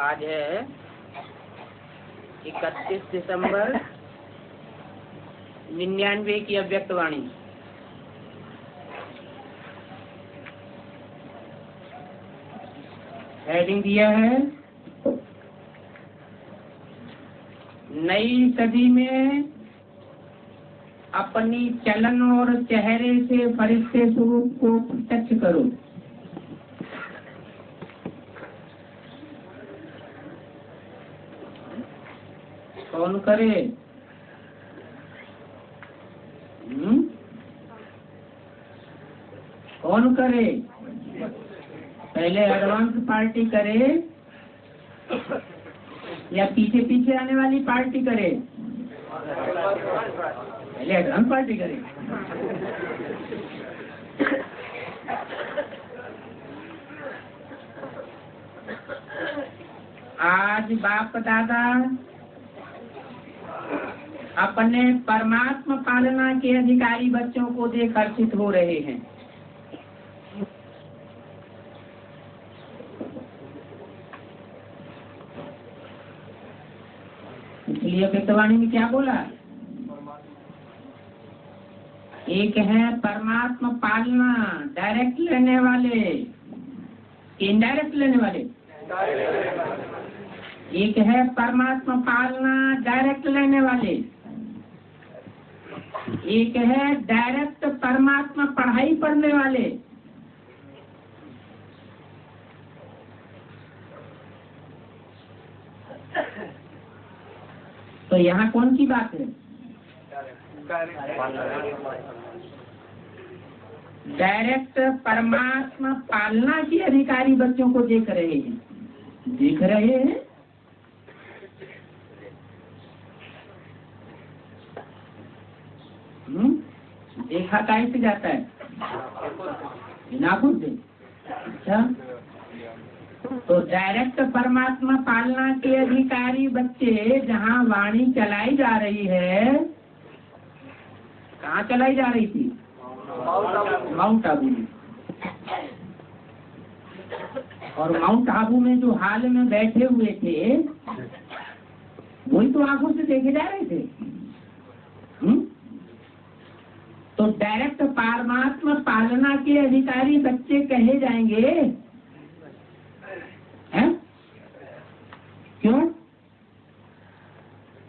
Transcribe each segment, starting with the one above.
आज है 31 दिसंबर 99 की अव्यक्त वाणी। हेडिंग दिया है नई सदी में अपनी चलन और चेहरे से फरिश्ते स्वरूप को प्रत्यक्ष करो। कौन करे? कौन करे? पहले एडवांस पार्टी करे या पीछे पीछे आने वाली पार्टी करे? पहले एडवांस पार्टी करे। आज बाप दादा अपने परमात्मा पालना के अधिकारी बच्चों को देख हर्षित हो रहे हैं। इसलिए वेदवाणी में क्या बोला? एक है परमात्मा पालना डायरेक्ट लेने वाले, इनडायरेक्ट लेने वाले। एक है परमात्मा पालना डायरेक्ट लेने वाले, एक है डायरेक्ट परमात्मा पढ़ाई पढ़ने वाले। तो यहाँ कौन सी बात है? डायरेक्ट परमात्मा पालना के अधिकारी बच्चों को देख रहे हैं, देख रहे हैं। देखा कैसे जाता है? बिना खुद से। अच्छा, तो डायरेक्ट परमात्मा पालना के अधिकारी बच्चे जहाँ वाणी चलाई जा रही है, कहाँ चलाई जा रही थी? माउंट आबू में। और माउंट आबू में जो हाल में बैठे हुए थे वही तो आंखों से देखे जा रहे थे। तो डायरेक्ट परमात्मा पालना के अधिकारी बच्चे कहे जाएंगे, हैं? क्यों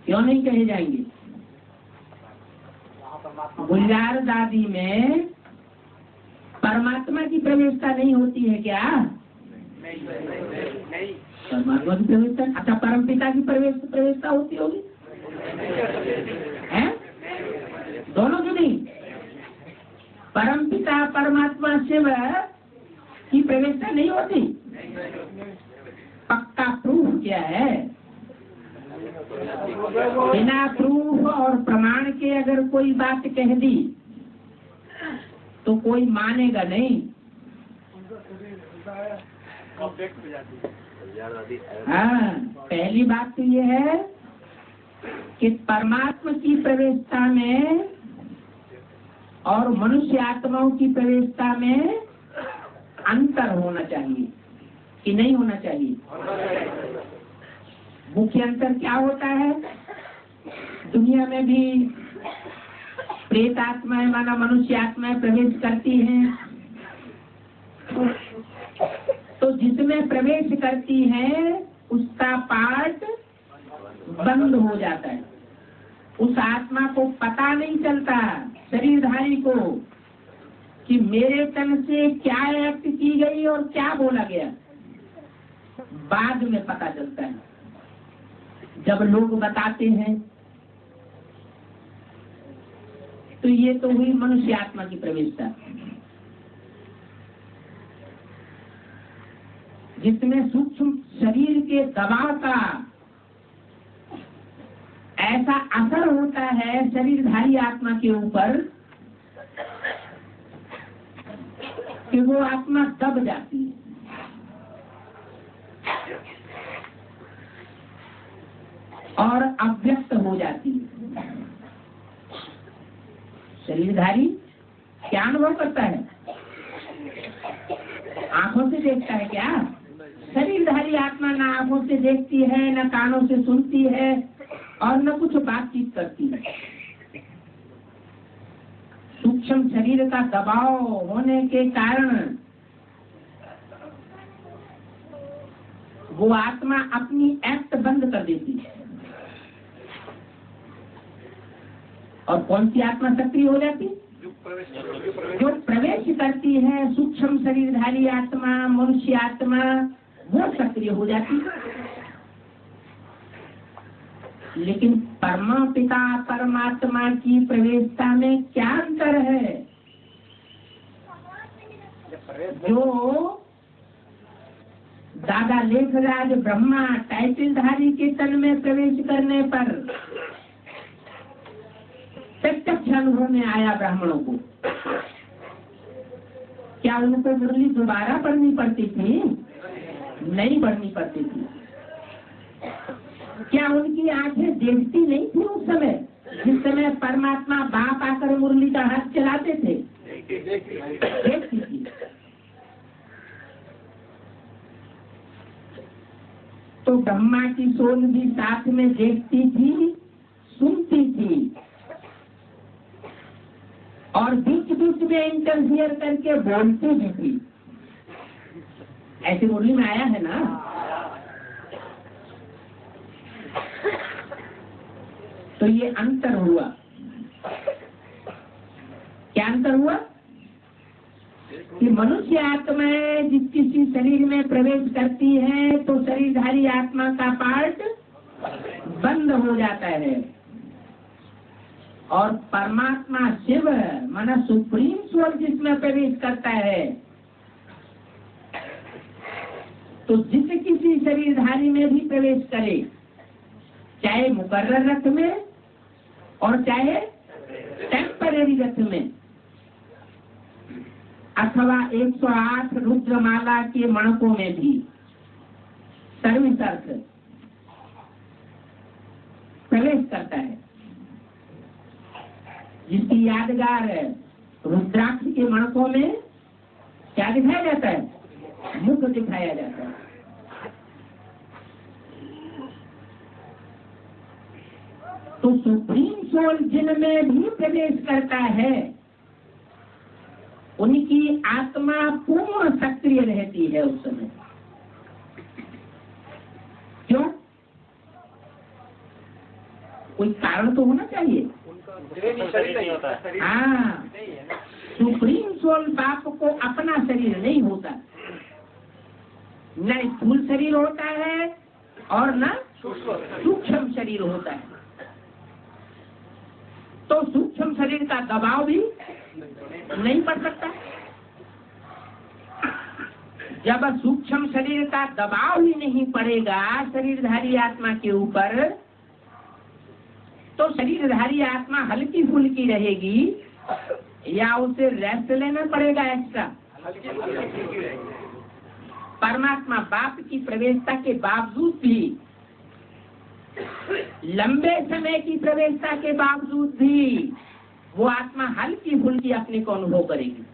क्यों नहीं कहे जाएंगे? गुलजार दादी में परमात्मा की प्रवेशता नहीं होती है क्या? नहीं। परमात्मा की प्रवेशता, अच्छा परम पिता की प्रवेशता होती होगी, हैं? दोनों क्यों नहीं? परम पिता परमात्मा शिव की प्रवेशता नहीं होती। पक्का प्रूफ क्या है? बिना प्रूफ और प्रमाण के अगर कोई बात कह दी तो कोई मानेगा नहीं। हाँ, पहली बात तो ये है कि परमात्मा की प्रवेशता में और मनुष्य आत्माओं की प्रवेशता में अंतर होना चाहिए कि नहीं होना चाहिए? मुख्य अंतर क्या होता है? दुनिया में भी प्रेत आत्माएं माना मनुष्य आत्माएं प्रवेश करती हैं, तो जिसमें प्रवेश करती हैं उसका पार्ट बंद हो जाता है। उस आत्मा को पता नहीं चलता, शरीरधारी को, कि मेरे तन से क्या एक्ट की गई और क्या बोला गया। बाद में पता चलता है जब लोग बताते हैं। तो ये तो हुई मनुष्य आत्मा की प्रवेशता, जिसमें सूक्ष्म शरीर के दबाव का ऐसा असर होता है शरीरधारी आत्मा के ऊपर कि वो आत्मा दब जाती है। और अव्यक्त हो जाती है। शरीरधारी क्या अनुभव करता है? आंखों से देखता है क्या? शरीरधारी आत्मा ना आंखों से देखती है, न कानों से सुनती है और न कुछ बातचीत करती है। सूक्ष्म शरीर का दबाव होने के कारण वो आत्मा अपनी एक्ट बंद कर देती है। और कौन सी आत्मा सक्रिय हो जाती? जो प्रवेश करती है, सूक्ष्म शरीरधारी आत्मा, मनुष्य आत्मा, वो सक्रिय हो जाती है। लेकिन परमपिता परमात्मा की प्रवेशता में क्या अंतर है? जो दादा लेखराज ब्रह्मा टाइटलधारी के तन में प्रवेश करने पर प्रत्यक्ष अनुभव में आया ब्राह्मणों को, क्या उनको मुरली दोबारा पढ़नी पड़ती थी? नहीं पढ़नी पड़ती थी। क्या उनकी आंखें देखती नहीं थी उस समय, जिस समय परमात्मा बाप आकर मुरली का हाथ चलाते थे? देखती थी। तो ब्रह्मा की सोल भी साथ में देखती थी, सुनती थी, और बीच बीच में इंटरफियर करके बोलती भी थी। ऐसी मुरली में आया है ना। तो ये अंतर हुआ। क्या अंतर हुआ? कि मनुष्य आत्माएं जिस किसी शरीर में प्रवेश करती है तो शरीरधारी आत्मा का पार्ट बंद हो जाता है, और परमात्मा शिव माना सुप्रीम सोल जिसमें प्रवेश करता है तो जिस किसी शरीरधारी में भी प्रवेश करे, चाहे मुकर्रर रथ में और चाहे टेम्परेरी रथ में, अथवा 108 रुद्रमाला के मणकों में भी सर्विस अर्थ प्रवेश करता है। जिसकी यादगार है रुद्राक्ष के मणकों में क्या दिखाया जाता है? मुख दिखाया जाता है। तो सुप्रीम सोल जिनमें भी प्रवेश करता है उनकी आत्मा पूर्ण सक्रिय रहती है उस समय। क्यों? कोई कारण तो होना चाहिए। हाँ, सुप्रीम सोल बाप को अपना शरीर नहीं होता, न स्थूल शरीर होता है और न सूक्ष्म शरीर होता है। तो सूक्ष्म शरीर का दबाव भी नहीं पड़ सकता। जब सूक्ष्म शरीर का दबाव ही नहीं पड़ेगा शरीरधारी आत्मा के ऊपर, तो शरीरधारी आत्मा हल्की फुल्की रहेगी या उसे रेस्ट लेना पड़ेगा एक्स्ट्रा? परमात्मा बाप की प्रवेशता के बावजूद भी, लंबे समय की प्रवेशता के बावजूद भी वो आत्मा हल्की फुल्की अपने को अनुभव करेगी।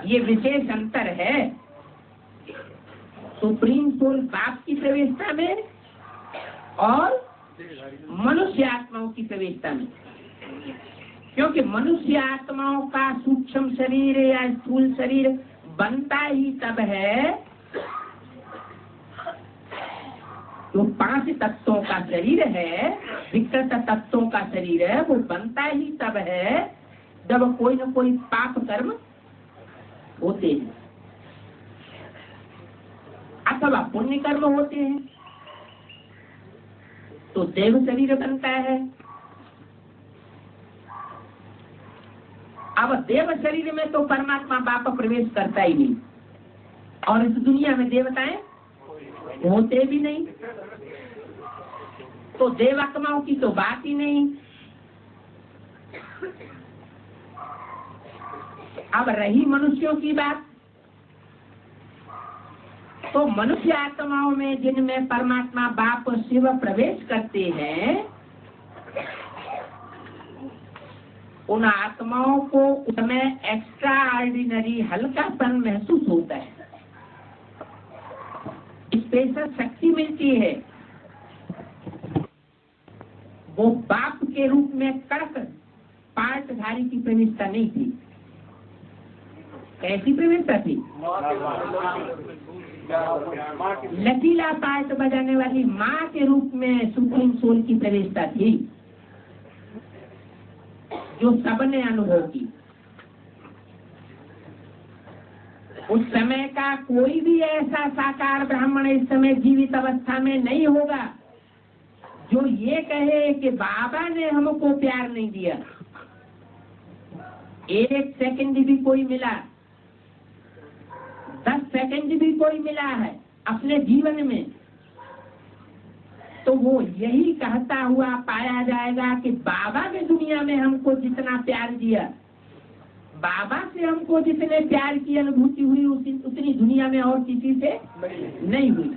ये विशेष अंतर है सुप्रीम सोल बाप की प्रवेशता में और मनुष्य आत्माओं की प्रवेशता में। क्योंकि मनुष्य आत्माओं का सूक्ष्म शरीर या स्थूल शरीर बनता ही तब है, जो 5 तत्वों का शरीर है, विकृत तत्वों का शरीर है, वो बनता ही तब है जब कोई न कोई पाप कर्म होते हैं अथवा पुण्य कर्म होते हैं, तो देव शरीर बनता है। अब देव शरीर में तो परमात्मा बाप प्रवेश करता ही नहीं, और इस दुनिया में देवताएं होते भी नहीं, तो देवात्माओं की तो बात ही नहीं। अब रही मनुष्यों की बात, तो मनुष्य आत्माओं में जिनमें परमात्मा बाप शिव प्रवेश करते हैं, उन आत्माओं को उसमें एक्स्ट्रा ऑर्डिनरी हल्कापन महसूस होता है, स्पेशल शक्ति मिलती है। वो बाप के रूप में कड़क पार्टधारी की प्रवेशता नहीं थी। कैसी प्रवेशता थी? लचीला पार्ट बजाने वाली माँ के रूप में सुप्रीम सोल की प्रवेशता थी, जो सबने अनुभव की। उस समय का कोई भी ऐसा साकार ब्राह्मण इस समय जीवित अवस्था में नहीं होगा जो ये कहे कि बाबा ने हमको प्यार नहीं दिया। 1 सेकंड भी कोई मिला, 10 सेकंड भी कोई मिला है अपने जीवन में, तो वो यही कहता हुआ पाया जाएगा कि बाबा ने दुनिया में हमको जितना प्यार दिया बाबा से हमको जितने प्यार की अनुभूति हुई उतनी दुनिया में और किसी से नहीं हुई।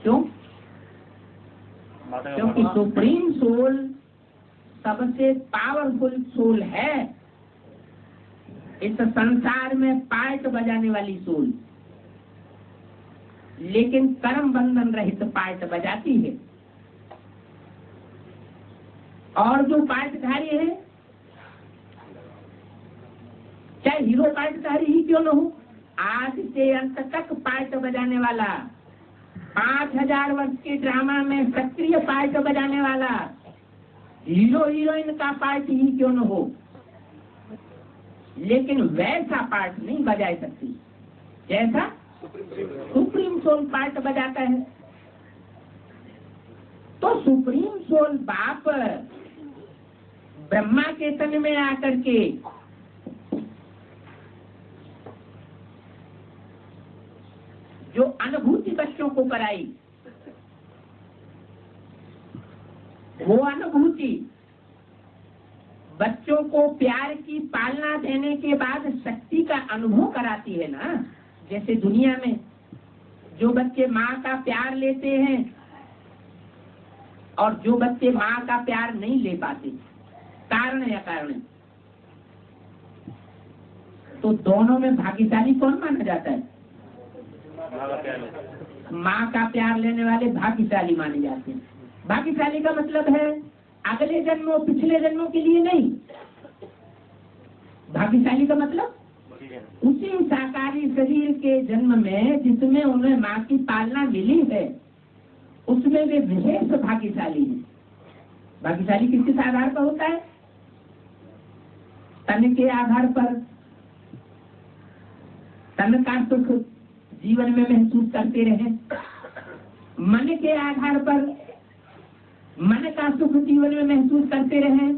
क्यों? क्योंकि सुप्रीम सोल सबसे पावरफुल सोल है इस संसार में, पार्ट बजाने वाली सोल, लेकिन कर्म बंधन रहित पार्ट बजाती है। और जो पार्टधारी है, चाहे हीरो पार्टधारी ही क्यों न हो, आज से अंत तक पार्ट बजाने वाला, 5000 वर्ष के ड्रामा में सक्रिय पार्ट बजाने वाला, हीरो हीरोइन का पार्ट ही क्यों न हो, लेकिन वैसा पार्ट नहीं बजा सकती जैसा सुप्रीम सोल पार्ट बजाता है। तो सुप्रीम सोल बाप ब्रह्मा के तन में आकर के जो अनुभूति बच्चों को कराई, वो अनुभूति बच्चों को प्यार की पालना देने के बाद शक्ति का अनुभव कराती है ना। जैसे दुनिया में जो बच्चे माँ का प्यार लेते हैं और जो बच्चे माँ का प्यार नहीं ले पाते, कारण या कारण, तो दोनों में भाग्यशाली कौन माना जाता है? माँ का प्यार लेने वाले भाग्यशाली माने जाते हैं। भाग्यशाली का मतलब है अगले जन्मों पिछले जन्मों के लिए नहीं। भाग्यशाली का मतलब उसी साकारी शरीर के जन्म में जिसमें उन्हें माँ की पालना मिली है, उसमें वे विशेष भाग्यशाली हैं। भाग्यशाली किस आधार पर होता है? तन के आधार पर, तन का सुख जीवन में महसूस करते रहे, मन के आधार पर मन का सुख जीवन में महसूस करते रहे,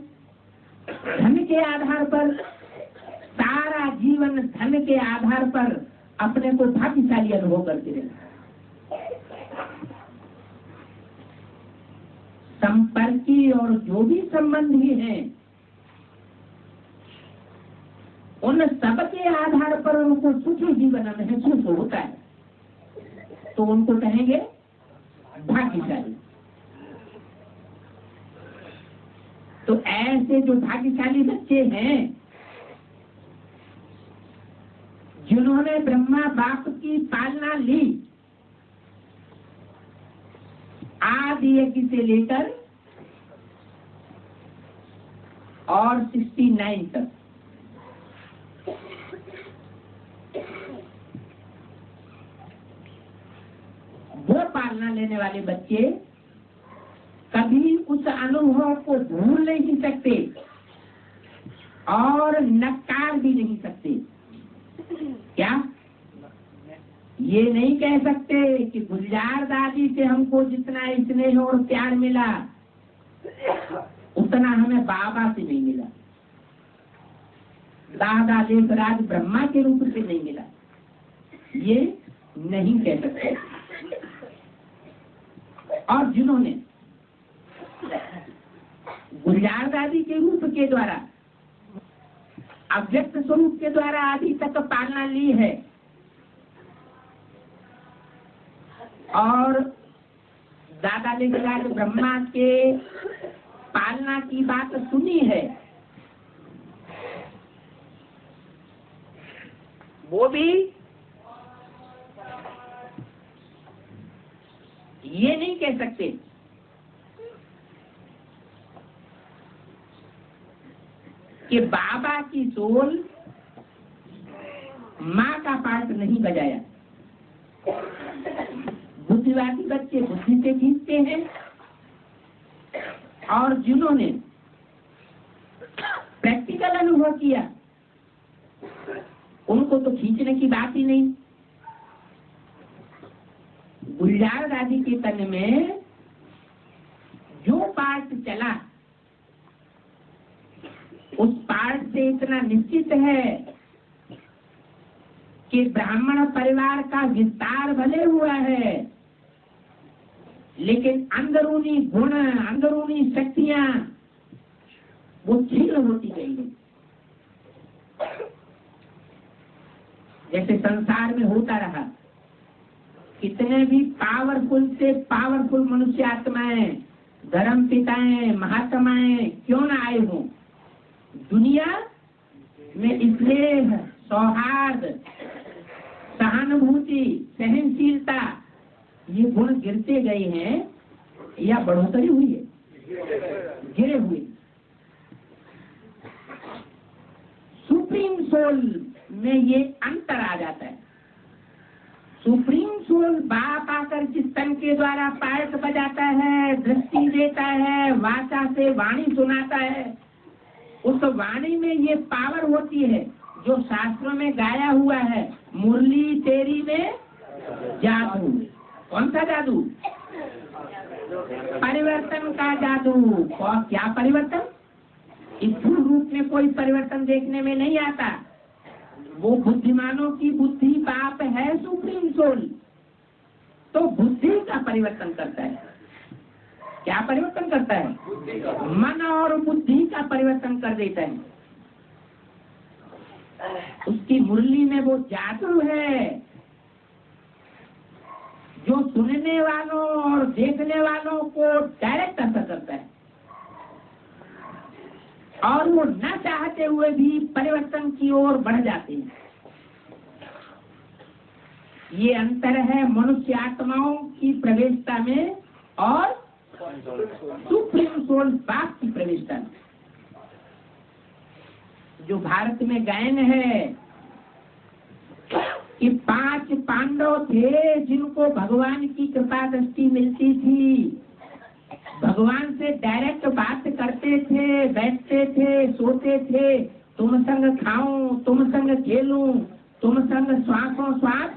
धन के आधार पर सारा जीवन धन के आधार पर अपने को भाग्यशाली अनुभव करते रहे। संपर्की और जो भी संबंधी हैं, उन सब के आधार पर उनको सुख जीवन महसूस होता है, तो उनको कहेंगे भाग्यशाली। तो ऐसे जो भाग्यशाली बच्चे हैं जिन्होंने ब्रह्मा बाप की पालना ली, आदि यज्ञ से लेकर और 69 तक, वो पालना लेने वाले बच्चे कभी उस अनुभव को भूल नहीं सकते और नकार भी नहीं सकते। क्या ये नहीं कह सकते कि गुलजार दादी से हमको जितना स्नेह और प्यार मिला उतना हमें बाबा से नहीं मिला, दादा देवराज ब्रह्मा के रूप से नहीं मिला, ये नहीं कह सकते। और जिन्होंने गुलजार दादी के रूप के द्वारा, अव्यक्त स्वरूप के द्वारा आदि तक पालना ली है और दादा देवराज ब्रह्मा के पालना की बात सुनी है, वो भी ये नहीं कह सकते कि बाबा की सोल माँ का पार्ट नहीं बजाया। बुद्धिवादी बच्चे बुद्धि से खींचते हैं और जिन्होंने प्रैक्टिकल अनुभव किया उनको तो खींचने की बात ही नहीं। गुलजार दादी के तन में जो पार्ट चला उस पार्ट से इतना निश्चित है कि ब्राह्मण परिवार का विस्तार भले हुआ है, लेकिन अंदरूनी गुण, अंदरूनी शक्तियां वो छीन होती गई है। जैसे संसार में होता रहा, कितने भी पावरफुल से पावरफुल मनुष्य आत्माएं, धर्म पिताएं, महात्माएं क्यों ना आए हों, दुनिया में स्नेह, सौहार्द, सहानुभूति, सहनशीलता, ये गुण गिरते गए हैं या बढ़ोतरी हुई है? गिरे हुए। सुप्रीम सोल में ये अंतर आ जाता है। सुप्रीम सोल बाप आकर जिस तन के द्वारा पायस बजाता है, दृष्टि देता है, वाचा से वाणी सुनाता है, उस वाणी में ये पावर होती है जो शास्त्रों में गाया हुआ है, मुरली तेरी में जादू। कौन सा जादू? परिवर्तन का जादू। और क्या परिवर्तन? स्थूल रूप में कोई परिवर्तन देखने में नहीं आता। वो बुद्धिमानों की बुद्धि बाप है सुप्रीम सोल, तो बुद्धि का परिवर्तन करता है। क्या परिवर्तन करता है? मन और बुद्धि का परिवर्तन कर देता है। उसकी मुरली में वो जादू है जो सुनने वालों और देखने वालों को डायरेक्ट असर करता है, और वो न चाहते हुए भी परिवर्तन की ओर बढ़ जाते हैं। ये अंतर है मनुष्य आत्माओं की प्रवेशता में और सुप्रीम सोल बाप की प्रवेशता में। जो भारत में गायन है कि 5 पांडव थे जिनको भगवान की कृपा दृष्टि मिलती थी, भगवान से डायरेक्ट बात करते थे, बैठते थे, सोते थे, तुम संग खाऊं, तुम संग खेलूं, तुम संग श्वासों श्वास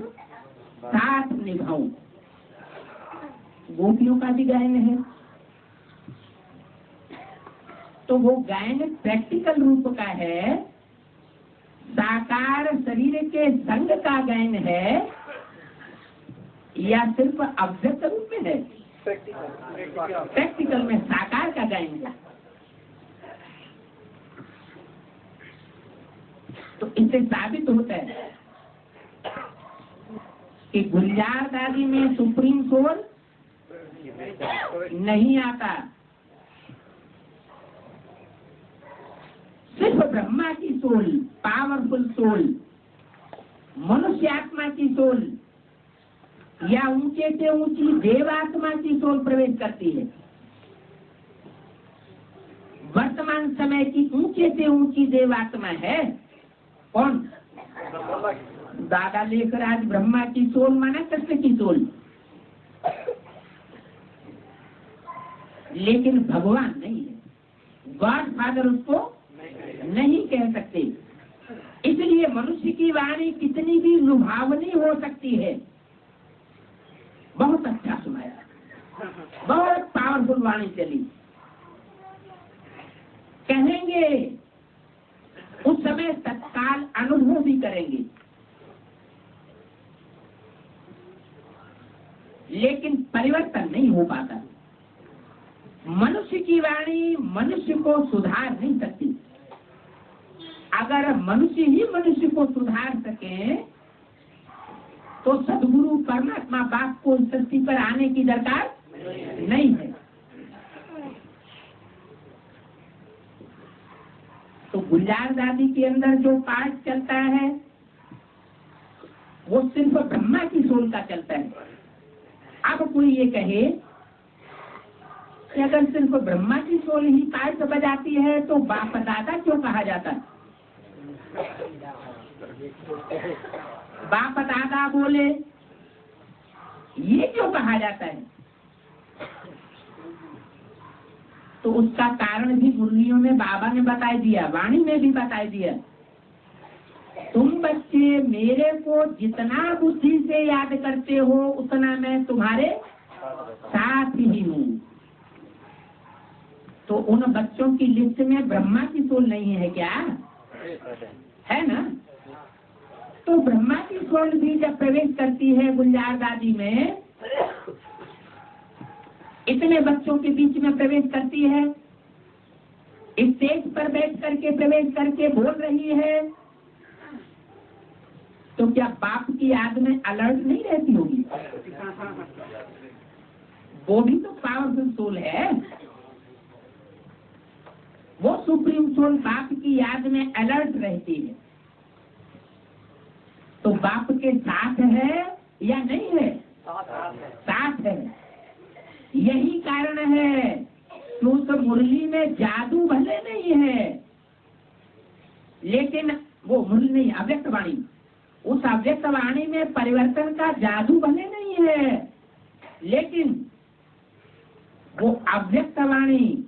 साथ निभाऊं। गोपियों का भी गायन है। तो वो गायन प्रैक्टिकल रूप का है, साकार शरीर के संग का गायन है, या सिर्फ अव्यक्त रूप में है? प्रैक्टिकल में साकार का गायन है। तो इससे साबित होता है कि गुलजार दादी में सुप्रीम सोल नहीं आता, सिर्फ ब्रह्मा की सोल, पावरफुल सोल, मनुष्य आत्मा की सोल या ऊंचे से ऊंची देवात्मा की सोल प्रवेश करती है। वर्तमान समय की ऊंचे से ऊंची देवात्मा है कौन? दादा लेकर आज ब्रह्मा की सोल माना कृष्ण की सोल, लेकिन भगवान नहीं है, गॉड फादर उसको नहीं कह सकते। इसलिए मनुष्य की वाणी कितनी भी लुभावनी हो सकती है। बहुत अच्छा सुनाया, बहुत पावरफुल वाणी चली, कहेंगे उस समय तत्काल अनुभव भी करेंगे, लेकिन परिवर्तन नहीं हो पाता। मनुष्य की वाणी मनुष्य को सुधार नहीं सकती। अगर मनुष्य ही मनुष्य को सुधार सके तो सदगुरु परमात्मा बाप को इस धरती पर आने की दरकार नहीं है। तो गुलजार दादी के अंदर जो पाठ चलता है वो सिर्फ ब्रह्मा की सोल का चलता है। अब कोई ये कहे कि अगर सिर्फ ब्रह्मा की सोल ही पाठ बजाती है तो बाप दादा क्यों कहा जाता है? बाप दादा बोले ये क्यों कहा जाता है? तो उसका कारण भी मुरलियों में बाबा ने बता दिया, वाणी में भी बता दिया। तुम बच्चे मेरे को जितना बुद्धि से याद करते हो उतना मैं तुम्हारे साथ ही हूँ। तो उन बच्चों की लिस्ट में ब्रह्मा की सोल नहीं है क्या? है ना? तो ब्रह्मा की सोल भी जब प्रवेश करती है गुलजार दादी में इतने बच्चों के बीच में प्रवेश करती है, स्टेज पर बैठ करके प्रवेश करके बोल रही है, तो क्या बाप की याद में अलर्ट नहीं रहती होगी? वो भी तो पावरफुल सोल है, वो सुप्रीम सोल बाप की याद में अलर्ट रहती है। तो बाप के साथ है या नहीं है? साथ है। यही कारण है कि उस मुरली में जादू भले नहीं है, लेकिन वो मुरली नहीं, अव्यक्त वाणी, उस अव्यक्त वाणी में परिवर्तन का जादू भले नहीं है, लेकिन वो अव्यक्त वाणी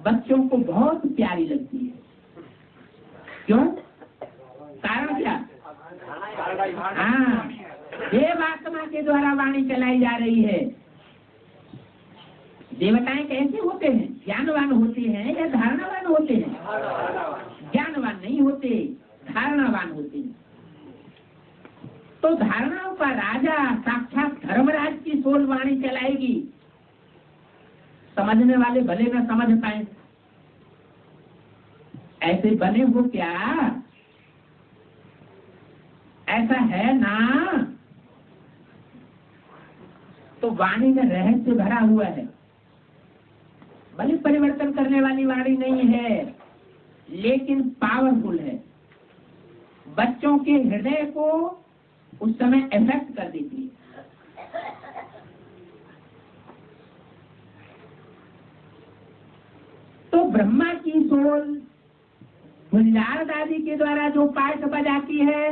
बच्चों को बहुत प्यारी लगती है। क्यों? कारण क्या? हाँ, देवात्मा के द्वारा वाणी चलाई जा रही है। देवताएं कैसे होते हैं? ज्ञानवान होते हैं या धारणावान होते हैं? ज्ञानवान नहीं होते, धारणावान होते हैं। तो धारणाओं का राजा साक्षात धर्मराज की सोल वाणी चलाएगी। समझने वाले भले न समझ पाए, ऐसे बने हो क्या? ऐसा है ना? तो वाणी में रहस्य भरा हुआ है। भले परिवर्तन करने वाली वाणी नहीं है, लेकिन पावरफुल है। बच्चों के हृदय को उस समय इफेक्ट कर देती है। तो ब्रह्मा की सोल गुलजार दादी के द्वारा जो पाठ बजाती है,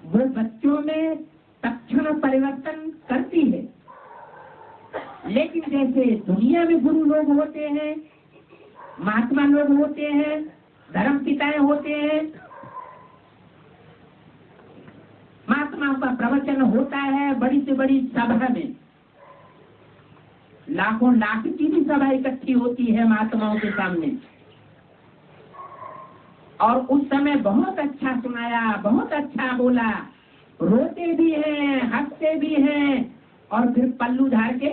वो बच्चों में तत्क्षण परिवर्तन करती है। लेकिन जैसे दुनिया में गुरु लोग होते हैं, महात्मा लोग होते हैं, धर्म पिताएं होते हैं, महात्माओं का प्रवचन होता है बड़ी से बड़ी सभा में, लाखों लाख की भी सभा इकट्ठी होती है महात्माओं के सामने, और उस समय बहुत अच्छा सुनाया, बहुत अच्छा बोला, रोते भी हैं, हंसते भी हैं, और फिर पल्लू झाड़ के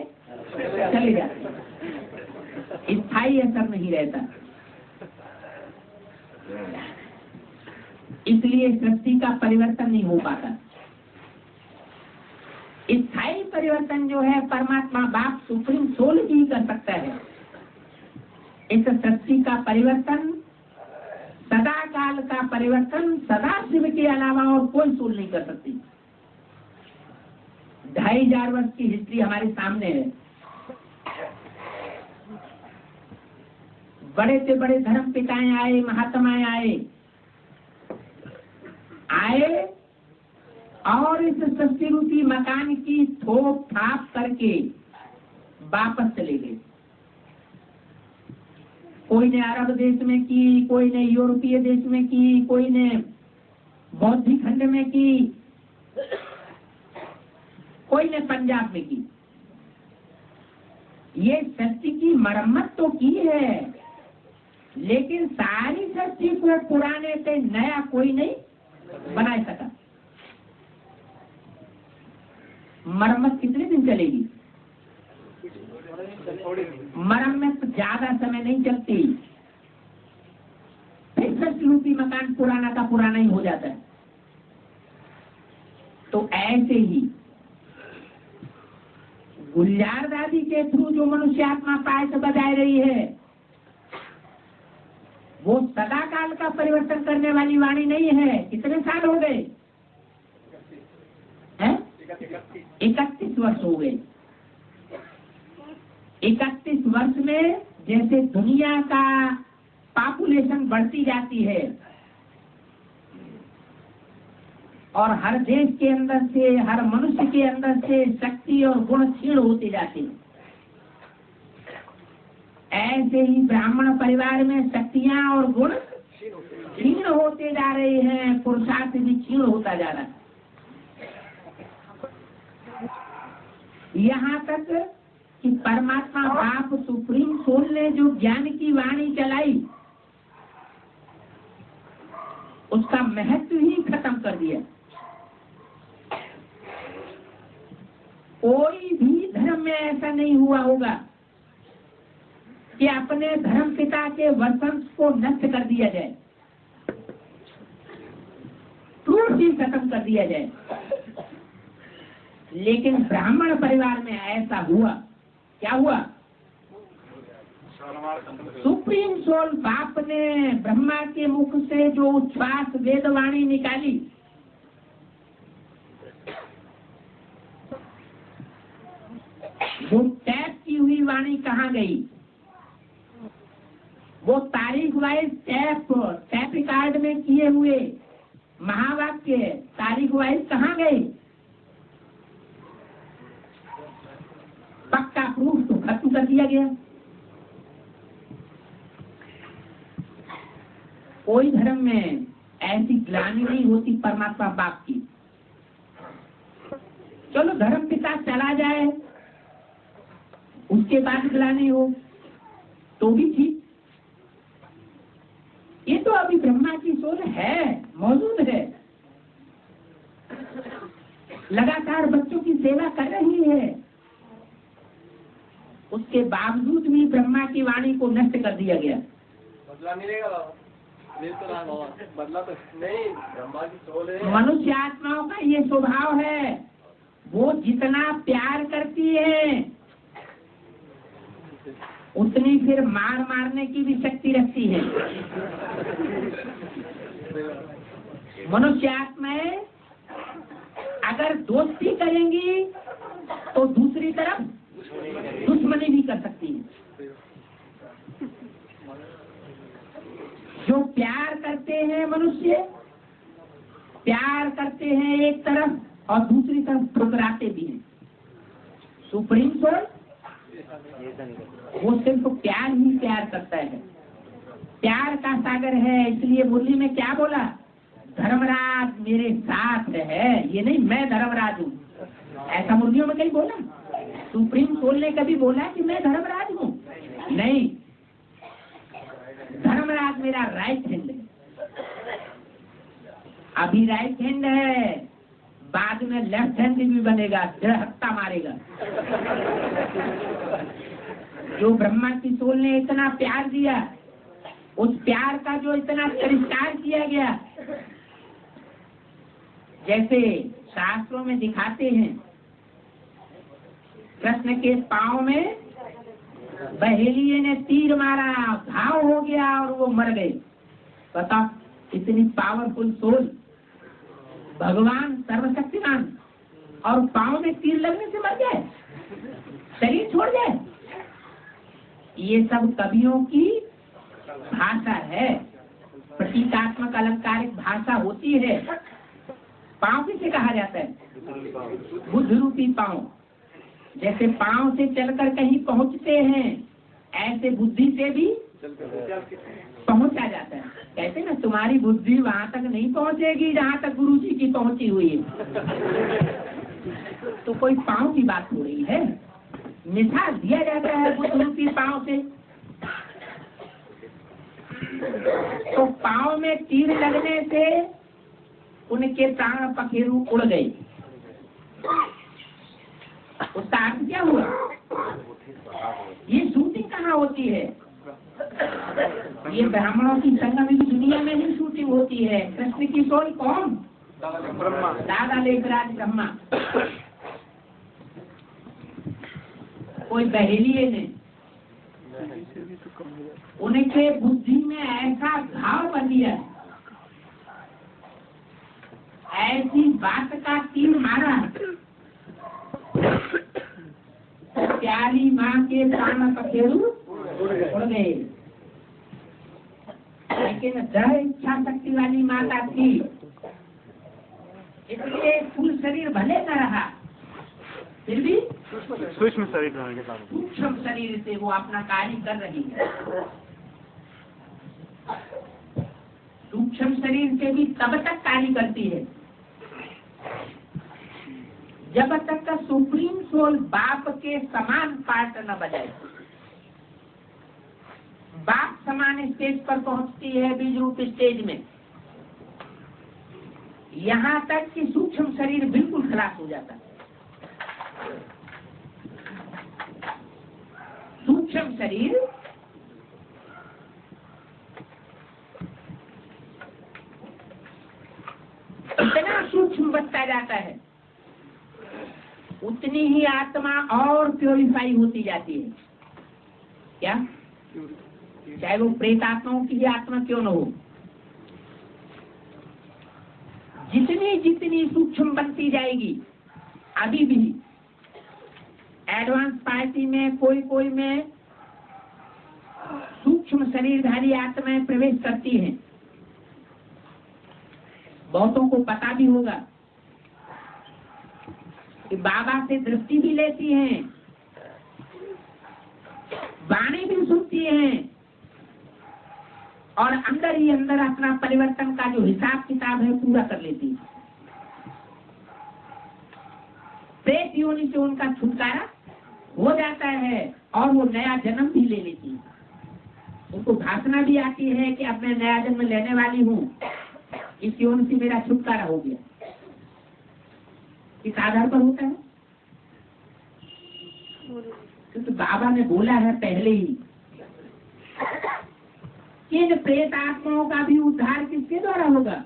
चले जाते। स्थायी असर नहीं रहता। इसलिए सृष्टि का परिवर्तन नहीं हो पाता। स्थायी परिवर्तन जो है परमात्मा बाप सुप्रीम सोल ही कर सकता है। इस सृष्टि का परिवर्तन, सदा काल का परिवर्तन सदा शिव के अलावा और कोई सोल नहीं कर सकती। 2500 वर्ष की हिस्ट्री हमारे सामने है। बड़े से बड़े धर्म पिताएं आए, महात्माएं आए और इस सृष्टि रूपी मकान की थोप थाप करके वापस चले गए। कोई ने अरब देश में की, कोई ने यूरोपीय देश में की, कोई ने बौद्ध खंड में की, कोई ने पंजाब में की। ये सृष्टि की मरम्मत तो की है, लेकिन सारी सृष्टि को पुराने से नया कोई नहीं बना सका। मरम्मत कितने दिन चलेगी? मरम्मत ज्यादा समय नहीं चलती, फिर सृष्टि रूपी मकान पुराना का पुराना ही हो जाता है। तो ऐसे ही गुलजार दादी के थ्रू जो मनुष्य आत्मा पाठ बजाय रही है, वो सदा काल का परिवर्तन करने वाली वाणी नहीं है। कितने साल हो गए? 31 वर्ष हो गए। 31 वर्ष में जैसे दुनिया का पॉपुलेशन बढ़ती जाती है और हर देश के अंदर से, हर मनुष्य के अंदर से शक्ति और गुण क्षीण होते जाते हैं, ऐसे ही ब्राह्मण परिवार में शक्तियां और गुण क्षीण होते जा रहे हैं, पुरुषार्थ भी क्षीण होता जा रहा है। यहाँ तक कि परमात्मा बाप सुप्रीम सोल ने जो ज्ञान की वाणी चलाई, उसका महत्व ही खत्म कर दिया। कोई भी धर्म में ऐसा नहीं हुआ होगा कि अपने धर्म पिता के वंश को नष्ट कर दिया जाए, टूट ही खत्म कर दिया जाए। लेकिन ब्राह्मण परिवार में ऐसा हुआ। क्या हुआ? सुप्रीम सोल बाप ने ब्रह्मा के मुख से जो उच्छ्वास वेदवाणी निकाली, वो टैप की हुई वाणी कहाँ गई? वो तारीख वाइज टैप रिकॉर्ड में किए हुए महावाक्य तारीख वाइज कहाँ गए? पक्का प्रूफ तो खत्म कर दिया गया। कोई धर्म में ऐसी ग्लानि नहीं होती परमात्मा बाप की। चलो धर्म पिता चला जाए, उसके बाद ग्लानि हो तो भी ठीक। ये तो अभी ब्रह्मा की सोल है, मौजूद है, लगातार बच्चों की सेवा कर रही है। उसके बावजूद भी ब्रह्मा की वाणी को नष्ट कर दिया गया। बदला मिलेगा बदला तो नहीं, ब्रह्मा की सोल है। मनुष्य आत्माओं का ये स्वभाव है, वो जितना प्यार करती है उतनी फिर मारने की भी शक्ति रखती है। मनुष्य आत्माएं अगर दोस्ती करेंगी तो दूसरी तरफ दुश्मनी भी कर सकती है। जो प्यार करते हैं मनुष्य, प्यार करते हैं एक तरफ और दूसरी तरफ ठुकराते भी हैं। सुप्रीम सोल वो सिर्फ प्यार ही प्यार करता है, प्यार का सागर है। इसलिए मुरली में क्या बोला? धर्मराज मेरे साथ है। ये नहीं मैं धर्मराज हूँ, ऐसा मुर्गियों में कहीं बोला? सुप्रीम सोल ने कभी बोला कि मैं धर्मराज हूँ? नहीं, धर्मराज मेरा राइट हैंड है। अभी राइट हैंड है, बाद में लेफ्ट हैंड भी बनेगा, हत्ता मारेगा। जो ब्रह्मा की सोल ने इतना प्यार दिया, उस प्यार का जो इतना तिरस्कार किया गया, जैसे शास्त्रों में दिखाते हैं, कृष्ण के पांव में बहेलिये ने तीर मारा, घाव हो गया और वो मर गए। बताओ, इतनी पावरफुल सोल, भगवान सर्वशक्तिमान, और पांव में तीर लगने से मर जाए, शरीर छोड़ जाए। ये सब कवियों की भाषा है, प्रतीकात्मक अलंकारिक भाषा होती है। पांव किसे कहा जाता है? बुद्ध रूपी पांव। जैसे पांव से चलकर कहीं पहुंचते हैं, ऐसे बुद्धि से भी पहुंचा जाता है। कहते ना, तुम्हारी बुद्धि वहां तक नहीं पहुंचेगी जहां तक गुरु जी की पहुंची हुई है। तो कोई पांव की बात हो रही है, मिसाल दिया जाता है बुद्ध रूपी पांव से। तो पांव में तीर लगने से उनके प्राण पखेरु उड़ गए। उसका अर्थ क्या हुआ? ये शूटिंग कहाँ होती है? ये ब्राह्मणों की संगम की दुनिया में ही शूटिंग होती है। कृष्ण की सोल कौन? दादा लेखराज ब्रह्मा। कोई बहेलिये ने उनके बुद्धि में ऐसा घाव बन दिया, ऐसी बात का तीर मारा, प्यारी माँ के प्राण पखेरु उड़ गए। लेकिन दृढ़ इच्छा शक्ति वाली माता थी, इसलिए स्थूल शरीर भले न रहा, फिर भी सूक्ष्म शरीर रहने के कारण सूक्ष्म शरीर से वो अपना कार्य कर रही है। सूक्ष्म शरीर से भी तब तक कार्य करती है जब तक का सुप्रीम सोल बाप के समान पार्ट न बजाए। बाप समान स्टेज पर पहुंचती है बीज रूप स्टेज में, यहाँ तक कि सूक्ष्म शरीर बिल्कुल खलास हो जाता है। सूक्ष्म शरीर इतना सूक्ष्म बनता जाता है, उतनी ही आत्मा और प्योरीफाई होती जाती है। क्या? चाहे वो प्रेत आत्माओं की भी आत्मा क्यों न हो, जितनी जितनी सूक्ष्म बनती जाएगी, अभी भी एडवांस पार्टी में कोई में सूक्ष्म शरीरधारी आत्माएं प्रवेश करती हैं। बहुतों को पता भी होगा कि बाबा से दृष्टि भी लेती हैं, वाणी भी सुनती हैं, और अंदर ही अंदर अपना परिवर्तन का जो हिसाब किताब है पूरा कर लेती है। प्रेत योनि से उनका छुटकारा हो जाता है और वो नया जन्म भी ले लेती है। उनको भाषणा भी आती है कि अब मैं नया जन्म लेने वाली हूँ, इस योनि से मेरा छुटकारा हो गया। इस आधार पर होता है क्योंकि बाबा ने बोला है पहले ही कि इन प्रेत आत्माओं का भी उद्धार किसके द्वारा होगा?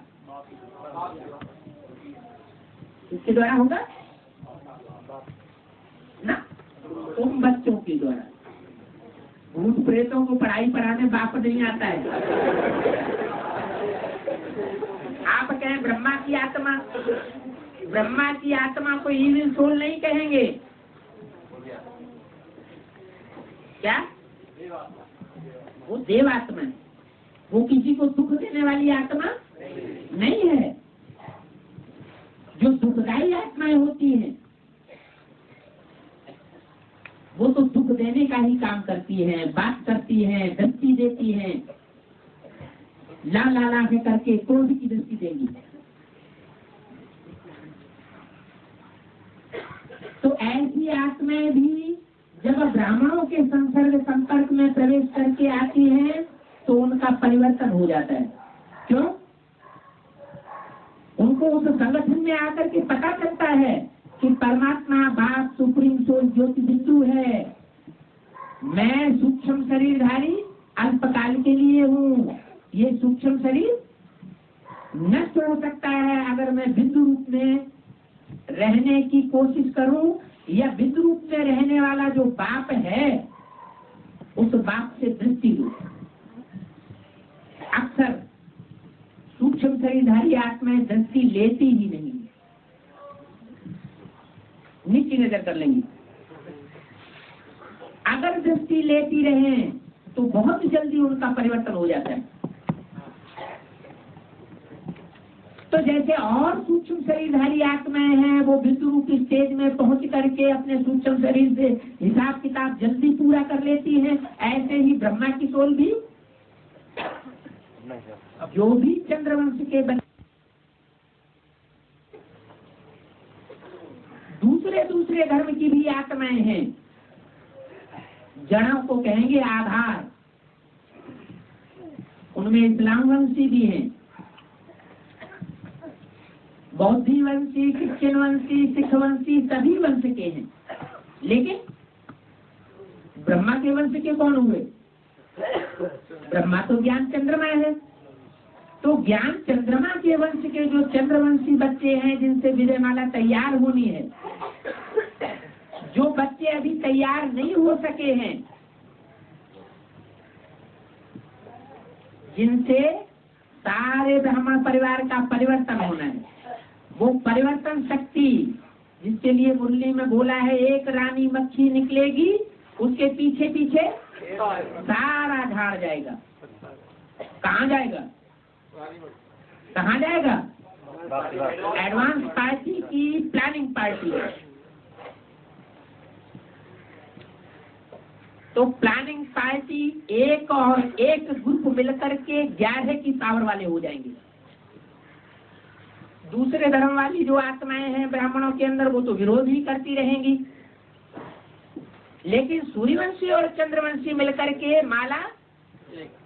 किसके द्वारा होगा ना? तुम बच्चों के द्वारा। भूत प्रेतों को पढ़ाई पढ़ाने बाप नहीं आता है। आप कहें ब्रह्मा की आत्मा, ब्रह्मा की आत्मा को इविल सोल नहीं कहेंगे। क्या? वो देव आत्मा है, वो किसी को दुख देने वाली आत्मा नहीं है। जो दुखदायी आत्माएं होती हैं वो तो दुख देने का ही काम करती हैं, बात करती हैं, दृष्टि देती हैं, ला ला ला के करके क्रोध की दृष्टि देंगी। तो ऐसी आत्माएं भी जब ब्राह्मणों के संपर्क में प्रवेश करके आती हैं तो उनका परिवर्तन हो जाता है। क्यों? उनको उस संगठन में आकर के पता चलता है कि परमात्मा बाप सुप्रीम सोल ज्योति बिंदु है, मैं सूक्ष्म शरीरधारी अल्पकाल के लिए हूँ। ये सूक्ष्म शरीर नष्ट हो सकता है अगर मैं बिंदु रूप में रहने की कोशिश करूं, या बिंदु रूप में रहने वाला जो बाप है उस बाप से दृष्टि लूं। अक्सर सूक्ष्म शरीरधारी आत्माएं दृष्टि लेती ही नहीं, नीची नजर कर लेंगी। अगर दृष्टि लेती रहे तो बहुत जल्दी उनका परिवर्तन हो जाता है। तो जैसे और सूक्ष्म शरीरधारी आत्माएं हैं वो बिंदु रूप स्टेज में पहुंच करके अपने सूक्ष्म शरीर से हिसाब किताब जल्दी पूरा कर लेती हैं, ऐसे ही ब्रह्मा की सोल भी जो भी चंद्रवंश के दूसरे धर्म की भी आत्माएं हैं, जड़ों को कहेंगे आधार, उनमें इस्लाम वंशी भी हैं, बौद्धी वंशी, क्रिश्चियन वंशी, सिख वंशी, सभी वंश के हैं। लेकिन ब्रह्मा के वंश के कौन हुए? ब्रह्मा तो ज्ञान चंद्रमा है, तो ज्ञान चंद्रमा के वंश के जो चंद्रवंशी बच्चे हैं जिनसे विजयमाला तैयार होनी है, जो बच्चे अभी तैयार नहीं हो सके हैं, जिनसे सारे ब्राह्मण परिवार का परिवर्तन होना है, वो परिवर्तन शक्ति जिसके लिए मुरली में बोला है एक रानी मक्खी निकलेगी उसके पीछे पीछे सारा झाड़ जाएगा। कहाँ जाएगा? कहाँ जाएगा? एडवांस पार्टी की प्लानिंग पार्टी है। तो प्लानिंग पार्टी एक और एक ग्रुप मिलकर के 11 की पावर वाले हो जाएंगे। दूसरे धर्म वाली जो आत्माएं हैं ब्राह्मणों के अंदर वो तो विरोध ही करती रहेंगी, लेकिन सूर्यवंशी और चंद्रवंशी मिलकर के माला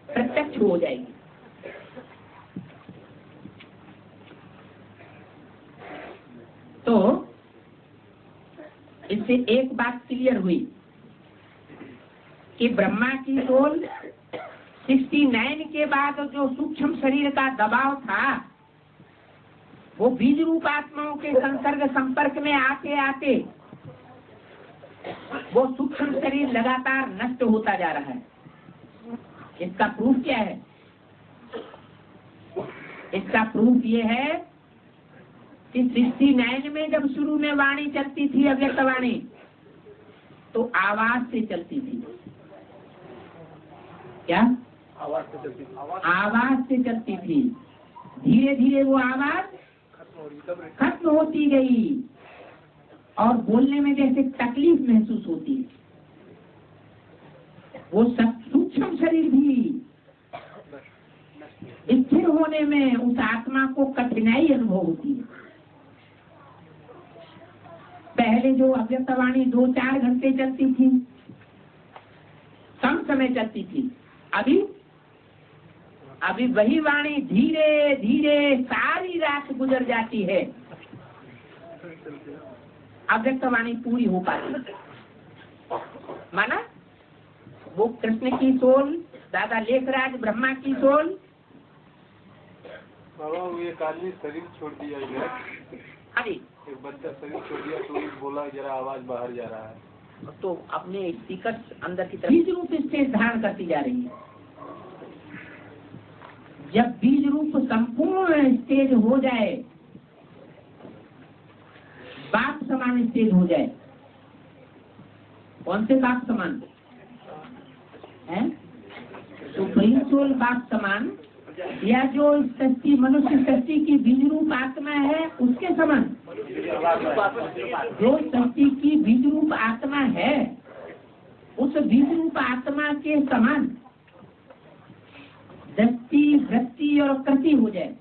प्रत्यक्ष हो जाएगी। तो इससे एक बात क्लियर हुई कि ब्रह्मा की सोल 69 के बाद जो सूक्ष्म शरीर का दबाव था, वो बीज रूप आत्माओं के संसर्ग संपर्क में आते आते वो सूक्ष्म शरीर लगातार नष्ट होता जा रहा है। इसका प्रूफ क्या है? इसका प्रूफ ये है कि 69 में जब शुरू में वाणी चलती थी, अव्यक्त वाणी, तो आवाज से चलती थी। क्या? आवाज से चलती थी। आवाज से चलती थी। धीरे धीरे वो आवाज खत्म होती गई और बोलने में जैसे तकलीफ महसूस होती है। वो सब सूक्ष्म शरीर भी स्थिर होने में उस आत्मा को कठिनाई अनुभव होती है। पहले जो अव्यक्तवाणी 2-4 घंटे चलती थी, कम समय चलती थी, अभी वही वाणी धीरे धीरे सारी रात गुजर जाती है, अव्यक्तवाणी पूरी हो पाती। माना वो कृष्ण की सोल, दादा लेखराज ब्रह्मा की सोल, बाबा वो एक आदमी शरीर छोड़ दिया इधर, अभी एक बच्चा शरीर छोड़ दिया तो बोला जरा आवाज बाहर जा रहा है, तो अपने स्पीकर अंदर की तरफ बीज रूप स्टेज धारण करती जा रही है। जब बीज रूप संपूर्ण स्टेज हो जाए, बाप समान स्टेज हो जाए, कौन से बाप समान है? सुप्रीम सोल बाप समान, या जो सृष्टि मनुष्य सृष्टि की बीज रूप आत्मा है उसके समान। जो सृष्टि की बीज रूप आत्मा है उस बीज रूप आत्मा के समान दृष्टि वृत्ति और कृति हो जाए,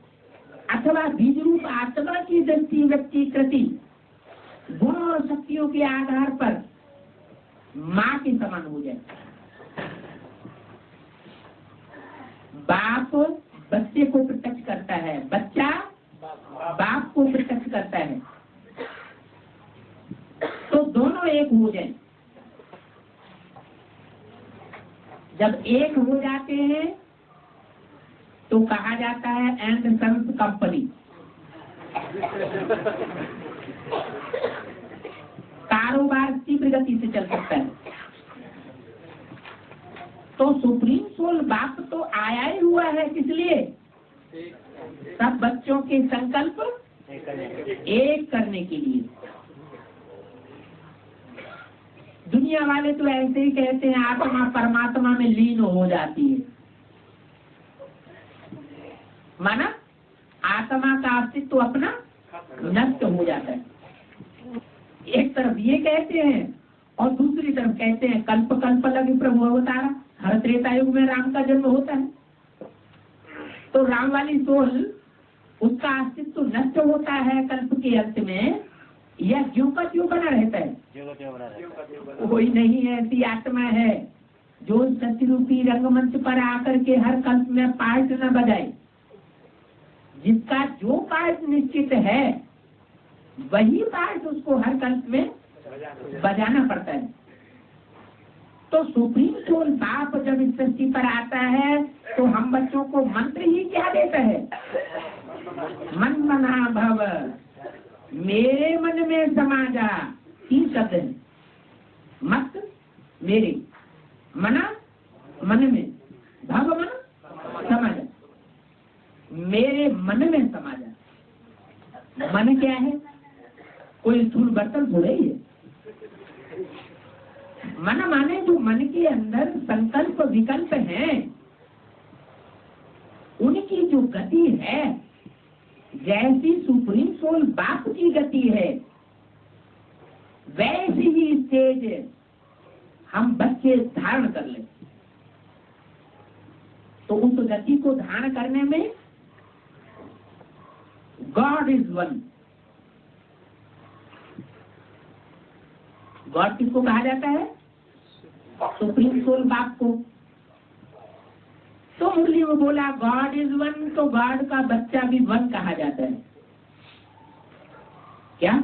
अथवा बीज रूप आत्मा की दृष्टि वृत्ति कृति गुण और शक्तियों के आधार पर माँ के समान हो जाए। बाप बच्चे को प्रत्यक्ष करता है, बच्चा बाप को प्रत्यक्ष करता है, तो दोनों एक हो जाए। जब एक हो जाते हैं तो कहा जाता है एंड सन्स कंपनी। कारोबार तीव्र गति से चल सकता है। तो सुप्रीम सोल बाप तो आया ही हुआ है, किस लिए? सब बच्चों के संकल्प एक करने के लिए। दुनिया वाले तो ऐसे ही कहते हैं आत्मा परमात्मा में लीन हो जाती है। माना आत्मा का अस्तित्व अपना नष्ट हो जाता है। एक तरफ ये कहते हैं और दूसरी तरफ कहते हैं कल्प कल्प लगे प्रभु अवतारा, हर त्रेता युग में राम का जन्म होता है। तो राम वाली सोल, उसका अस्तित्व नष्ट होता है कल्प के अंत में, या ज्यों का ज्यों बना रहता है? कोई नहीं ऐसी आत्मा है जो सत्य रूपी रंगमंच पर आकर के हर कल्प में पार्ट न बजाए। जिसका जो पार्ट निश्चित है वही पार्ट उसको हर कल्प में बजाना पड़ता है। तो सुप्रीम सोल बाप जब इस सृष्टि पर आता है तो हम बच्चों को मंत्र ही क्या देता है? मन मना भव, मेरे मन में समा जा। 3 शब्द है, मत मेरे, मना मन में, भव मन समा जा, मेरे मन में समा जा। मन क्या है? कोई स्थूल बर्तन थोड़े ही है। मन माने जो मन के अंदर संकल्प विकल्प हैं, उनकी जो गति है, जैसी सुप्रीम सोल बाप की गति है, वैसी ही स्टेज हम बच्चे धारण कर ले। तो उस गति को धारण करने में गॉड इज वन। गॉड किसको कहा जाता है? सुप्रीम सोल बाप को। तो मुरली में बोला गॉड इज वन, तो गॉड का बच्चा भी वन कहा जाता है। क्या?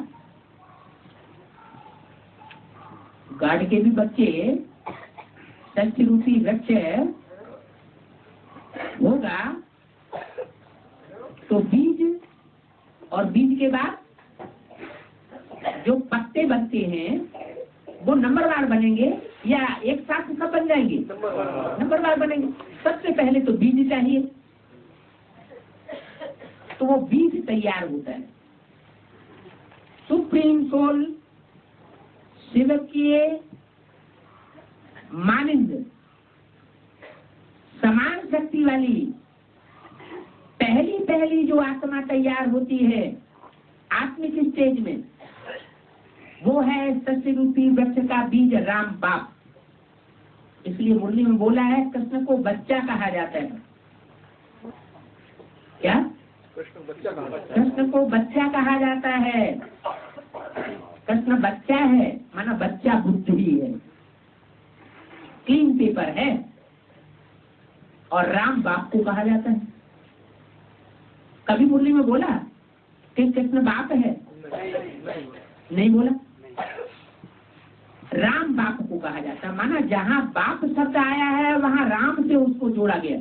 गॉड के भी बच्चे सत्य रूपी वृक्ष होगा तो बीज, और बीज के बाद जो पत्ते बनते हैं वो नंबरवार बनेंगे या एक साथ सब बन जाएंगे? नंबरवार बनेंगे। सबसे पहले तो बीज चाहिए, तो वो बीज तैयार होता है। सुप्रीम सोल शिव की मानिंद समान शक्ति वाली पहली जो आत्मा तैयार होती है आत्मिक स्टेज में, वो है सत्य रूपी वृक्ष का बीज राम बाप। इसलिए मुरली में बोला है कृष्ण को बच्चा कहा जाता है। क्या? कृष्ण को बच्चा कहा जाता है। कृष्ण बच्चा है, माना बच्चा बुद्धि है, क्लीन पेपर है। और राम बाप को कहा जाता है। कभी मुरली में बोला कि कृष्ण बाप है? नहीं बोला। राम बाप को कहा जाता है, माना जहां बाप शब्द आया है वहां राम से उसको जोड़ा गया।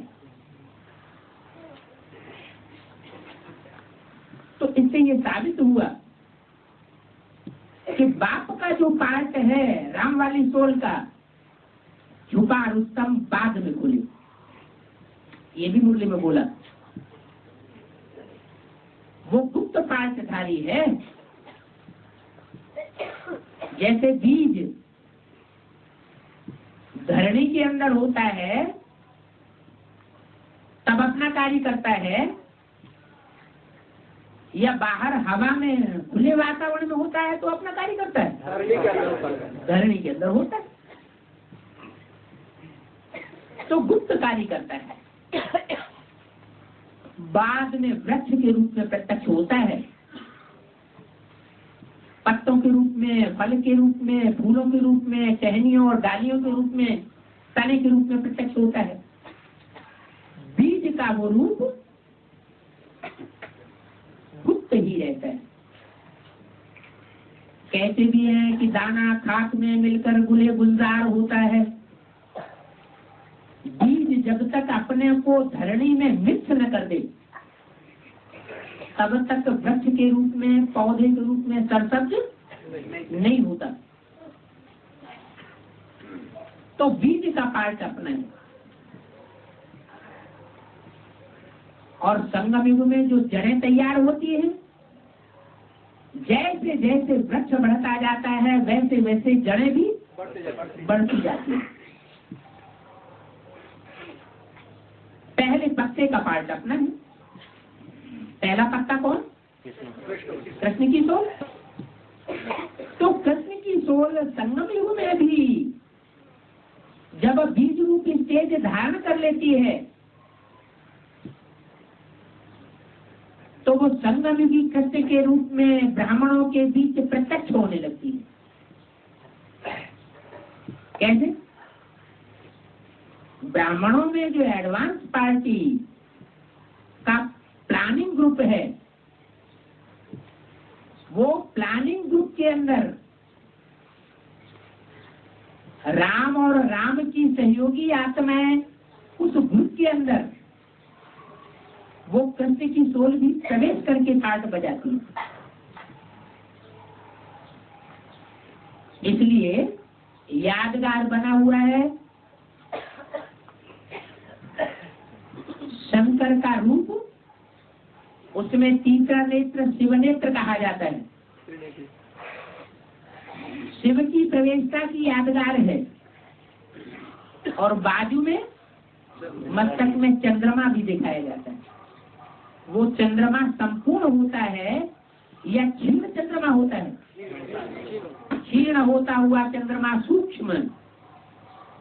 तो इससे ये साबित हुआ कि बाप का जो पार्ट है राम वाली सोल का, छुपा रुस्तम बाद में खुले। ये भी मुरली में बोला। वो गुप्त पार्टधारी है। जैसे बीज धरणी के अंदर होता है तब अपना कार्य करता है, या बाहर हवा में खुले वातावरण में होता है तो अपना कार्य करता है? धरणी के अंदर होता है तो गुप्त कार्य करता है। बाद में वृक्ष के रूप में प्रत्यक्ष होता है, पत्तों के रूप में, फल के रूप में, फूलों के रूप में, टहनियों और डालियों के रूप में, तने के रूप में प्रत्यक्ष होता है। बीज का वो रूप गुप्त ही रहता है। कहते भी हैं कि दाना खाक में मिलकर गुले गुलजार होता है। बीज जब तक अपने को धरणी में मिक्स न कर दे तब तक वृक्ष के रूप में, पौधे के रूप में सरसब्ज नहीं होता। तो बीज का पार्ट अपना है। और संगम युग में जो जड़ें तैयार होती हैं, जैसे जैसे वृक्ष बढ़ता जाता है वैसे वैसे जड़ें भी बढ़ती जाती हैं। पहले पत्ते का पार्ट अपना है। पहला पत्ता कौन? कृष्ण की सोल। तो कृष्ण की सोल संगम युग में भी जब बीज रूप स्टेज धारण कर लेती है तो वो संगम युगी कृष्ण के रूप में ब्राह्मणों के बीच प्रत्यक्ष होने लगती है। कैसे? ब्राह्मणों में जो एडवांस पार्टी का प्लानिंग ग्रुप है, वो प्लानिंग ग्रुप के अंदर राम और राम की सहयोगी आत्माएं, उस ग्रुप के अंदर वो कृष्ण की सोल भी प्रवेश करके पार्ट बजाती है। इसलिए यादगार बना हुआ है शंकर का रूप, उसमें तीसरा नेत्र शिव नेत्र कहा जाता है। शिव की प्रवेशता की यादगार है। और बाजू में मस्तक में चंद्रमा भी दिखाया जाता है। वो चंद्रमा संपूर्ण होता है या क्षीण चंद्रमा होता है? क्षीण होता हुआ चंद्रमा सूक्ष्म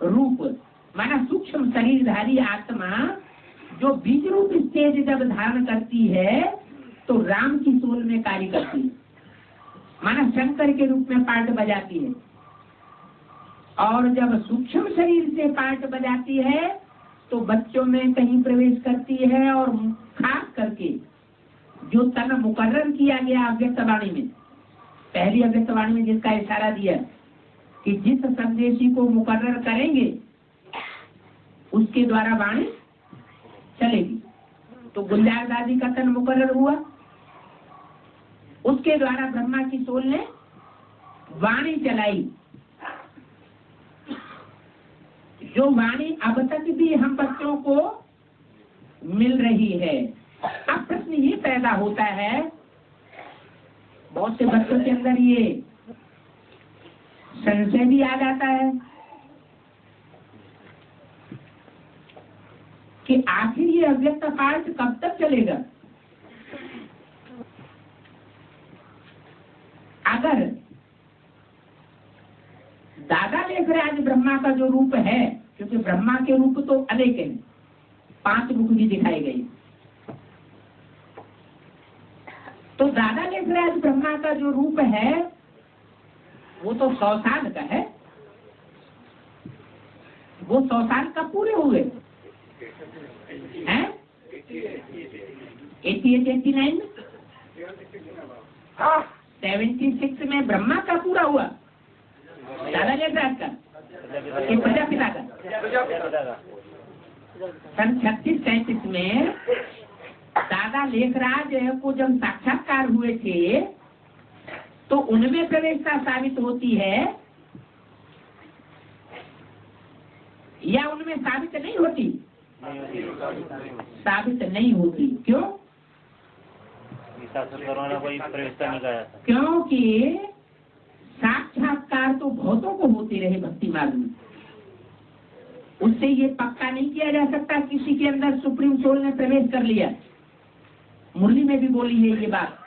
रूप, माना सूक्ष्म शरीरधारी आत्मा जो बीज रूप स्टेज जब धारण करती है तो राम की सोल में कार्य करती है, माना शंकर के रूप में पार्ट बजाती है। और जब सूक्ष्म शरीर से पार्ट बजाती है तो बच्चों में कहीं प्रवेश करती है। और खास करके जो तन मुकर्रर किया गया अव्यक्तवाणी में, पहली अव्यक्तवाणी में जिसका इशारा दिया कि जिस संदेशी को मुकर्रर करेंगे उसके द्वारा वाणी चलेगी। तो गुलजार दादी का तन मुकर्रर हुआ, उसके द्वारा ब्रह्मा की सोल ने वाणी चलाई, जो वाणी अब तक भी हम बच्चों को मिल रही है। अब प्रश्न ये पैदा होता है, बहुत से बच्चों के अंदर ये संशय भी आ जाता है कि आखिर ये अव्यक्त पाठ कब तक चलेगा। अगर दादा देख रहे आज ब्रह्मा का जो रूप है, क्योंकि ब्रह्मा के रूप तो अनेक हैं, 5 मुख भी दिखाई गई, तो दादा देख रहे आज ब्रह्मा का जो रूप है वो तो 100 साल का है। वो 100 साल कब पूरे हुए हैं? 88, 89, 76 में ब्रह्मा का पूरा हुआ, दादा लेखराज का, प्रजापिता का। सन 36-37 में दादा लेखराज को जब साक्षात्कार हुए थे तो उनमें प्रवेशता साबित होती है या उनमें साबित नहीं होती? साबित नहीं होती। क्यों? कोई प्रवेशता नहीं कराया था। क्योंकि साक्षात्कार तो बहुतों को होते रहे भक्ति मार्ग में, उससे ये पक्का नहीं किया जा सकता किसी के अंदर सुप्रीम सोल ने प्रवेश कर लिया। मुरली में भी बोली है ये बात,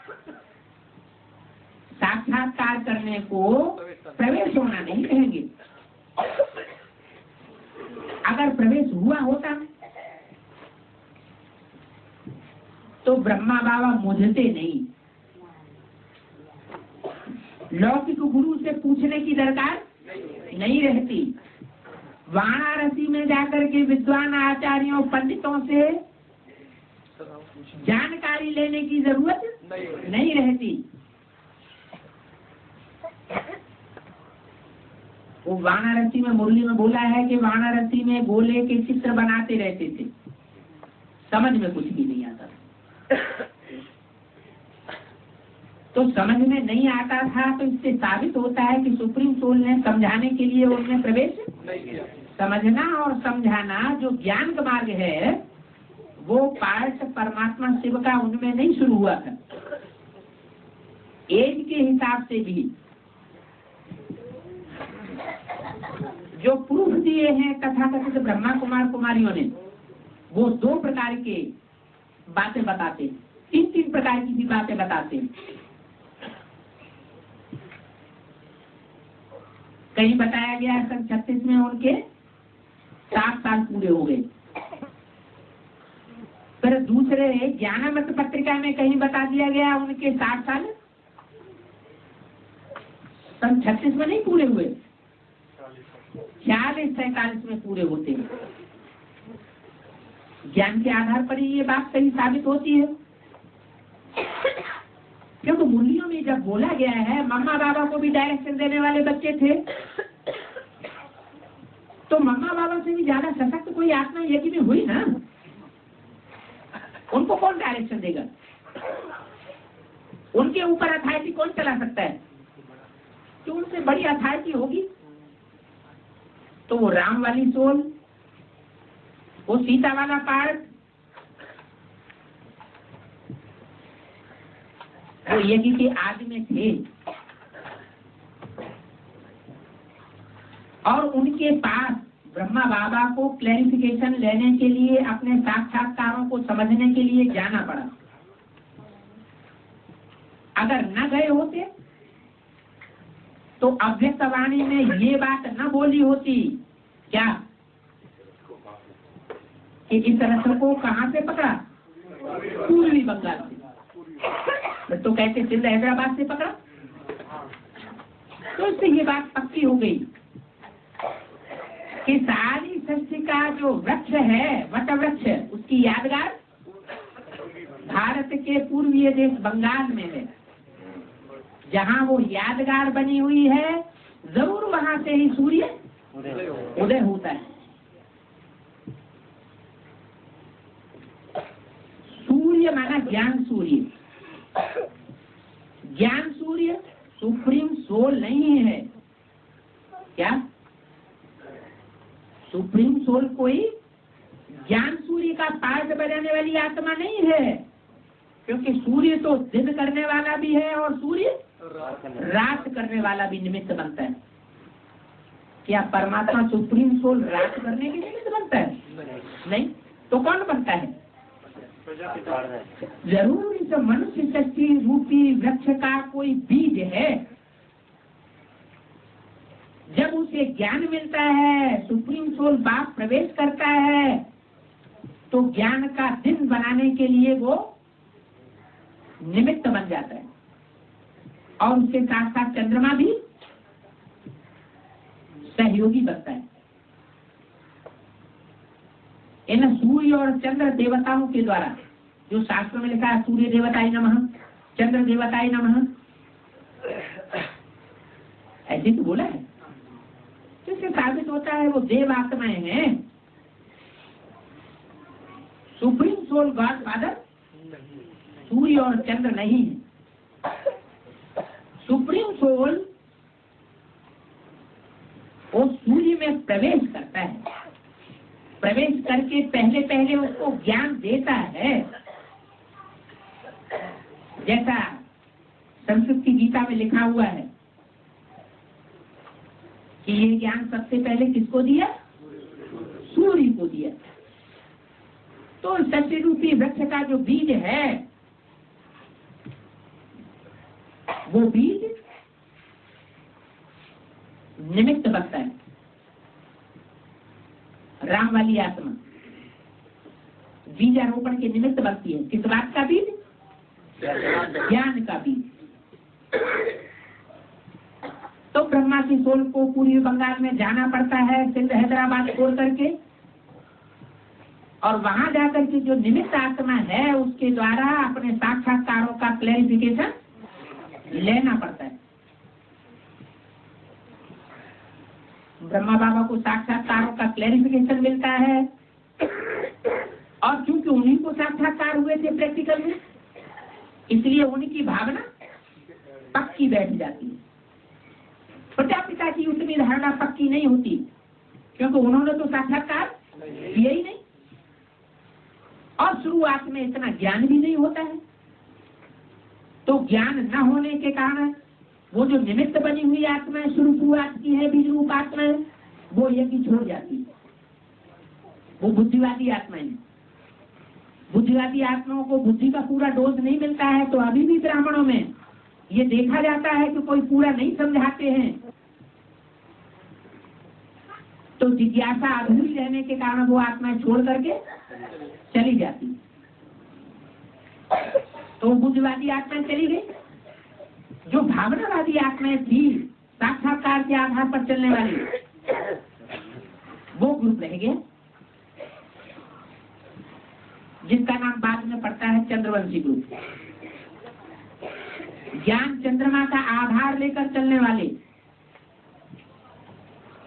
साक्षात्कार करने को प्रवेश होना नहीं कहेंगे। अगर प्रवेश हुआ होता तो ब्रह्मा बाबा मुझते नहीं, लौकिक गुरु से पूछने की दरकार नहीं रहती, वाराणसी में जाकर के विद्वान आचार्यों पंडितों से जानकारी लेने की जरूरत नहीं रहती। वो वाराणसी में मुरली में बोला है कि वाराणसी में गोले के चित्र बनाते रहते थे, समझ में कुछ भी नहीं आता। तो समझ में नहीं आता था, तो इससे साबित होता है कि सुप्रीम सोल ने समझाने के लिए उनमें प्रवेश नहीं किया। समझना और समझाना जो ज्ञान का मार्ग है वो पार्ट परमात्मा शिव का उनमें नहीं शुरू हुआ था। एज के हिसाब से भी जो प्रूफ दिए हैं तथाकथित ब्रह्मा कुमार कुमारियों ने, वो 2 प्रकार के बातें बताते, 3 प्रकार की भी बातें बताते। कहीं बताया गया सन 36 में उनके 7 साल पूरे हो गए। फिर दूसरे ज्ञानमत पत्रिका में कहीं बता दिया गया उनके 60 साल सन 36 में नहीं पूरे हुए, 46-47 में पूरे होते हैं। ज्ञान के आधार पर ही ये बात सही साबित होती है। क्योंकि मुरलियों में जब बोला गया है मम्मा बाबा को भी डायरेक्शन देने वाले बच्चे थे, तो मम्मा बाबा से भी ज्यादा सशक्त कोई आत्मा यज्ञ में हुई ना, उनको कौन डायरेक्शन देगा? उनके ऊपर अथॉरिटी कौन चला सकता है? तो उनसे बड़ी अथॉरिटी होगी तो वो राम वाली सोल, वो सीता वाला पार्ट, वो यज्ञ के आदि में थे और उनके पास ब्रह्मा बाबा को क्लैरिफिकेशन लेने के लिए, अपने साक्षात्कारों को समझने के लिए जाना पड़ा। अगर न गए होते तो अव्यक्त वाणी में ये बात न बोली होती क्या कि इस रथ को कहां से पकड़ा? पूर्वी बंगाल से। तो कहते सिंध हैदराबाद से पकड़ा। तो इससे ये बात पक्की हो गई कि सारी सृष्टि का जो वृक्ष है, वट वृक्ष, उसकी यादगार भारत के पूर्वीय देश बंगाल में है। जहाँ वो यादगार बनी हुई है, जरूर वहां से ही सूर्य उदय होता है। ज्ञान सूर्य। ज्ञान सूर्य सुप्रीम सोल नहीं है। क्या सुप्रीम सोल कोई ज्ञान सूर्य का पार्ट बनाने वाली आत्मा नहीं है, क्योंकि सूर्य तो दिन करने वाला भी है और सूर्य रात करने वाला भी निमित्त बनता है। क्या परमात्मा सुप्रीम सोल रात करने के निमित्त बनता है? नहीं। तो कौन बनता है? जरूर इस मनुष्य शक्ति रूपी वृक्ष का कोई बीज है। जब उसे ज्ञान मिलता है, सुप्रीम सोल बाप प्रवेश करता है, तो ज्ञान का दिन बनाने के लिए वो निमित्त बन जाता है। और उसके साथ साथ चंद्रमा भी सहयोगी बनता है। इन सूर्य और चंद्र देवताओं के द्वारा, जो शास्त्र में लिखा है सूर्य देवताय नमः, चंद्र देवताय नमः, ऐसे तो बोला है, जिससे साबित होता है वो देव आत्माएं हैं। सुप्रीम सोल गॉड फादर सूर्य और चंद्र नहीं है। सुप्रीम सोल वो सूर्य में प्रवेश करता है। प्रवेश करके पहले पहले उसको ज्ञान देता है। जैसा संस्कृत की गीता में लिखा हुआ है कि ये ज्ञान सबसे पहले किसको दिया? सूर्य को दिया। तो सत्य रूपी वृक्ष का जो बीज है, वो बीज निमित्त बनता है। राम वाली आत्मा बीजारोपण के निमित्त बनती है। किस बात का बीज? ज्ञान का बीज। तो ब्रह्मा की सोल को पूर्वी बंगाल में जाना पड़ता है, सिंध हैदराबाद छोड़ करके, और वहां जाकर के जो निमित्त आत्मा है उसके द्वारा अपने साक्षात्कारों का क्लैरिफिकेशन लेना पड़ता है। ब्रह्मा बाबा को साक्षात्कारों का क्लैरिफिकेशन मिलता है, और क्योंकि उन्हीं को साक्षात्कार हुए थे प्रैक्टिकल में, इसलिए उनकी भावना पक्की बैठ जाती है। प्रजापिता की उतनी धारणा पक्की नहीं होती, क्योंकि उन्होंने तो साक्षात्कार किया ही नहीं, और शुरुआत में इतना ज्ञान भी नहीं होता है। तो ज्ञान न होने के कारण वो जो निमित्त बनी हुई आत्मा है, शुरुआत की है बीज रूप आत्मा है, वो यज्ञ छोड़ जाती है। वो बुद्धिवादी आत्मा है। बुद्धिवादी आत्माओं को बुद्धि का पूरा डोज नहीं मिलता है, तो अभी भी ब्राह्मणों में ये देखा जाता है कि कोई पूरा नहीं समझाते हैं, तो जिज्ञासा अधूरी रहने के कारण वो आत्माएं छोड़ करके चली जाती। तो बुद्धिवादी आत्माएं चली गई। जो भावनावादी आत्माएं थी, साक्षात्कार के आधार पर चलने वाली, वो ग्रुप रह गया, जिसका नाम बाद में पड़ता है चंद्रवंशी ग्रुप। ज्ञान चंद्रमा का आधार लेकर चलने वाले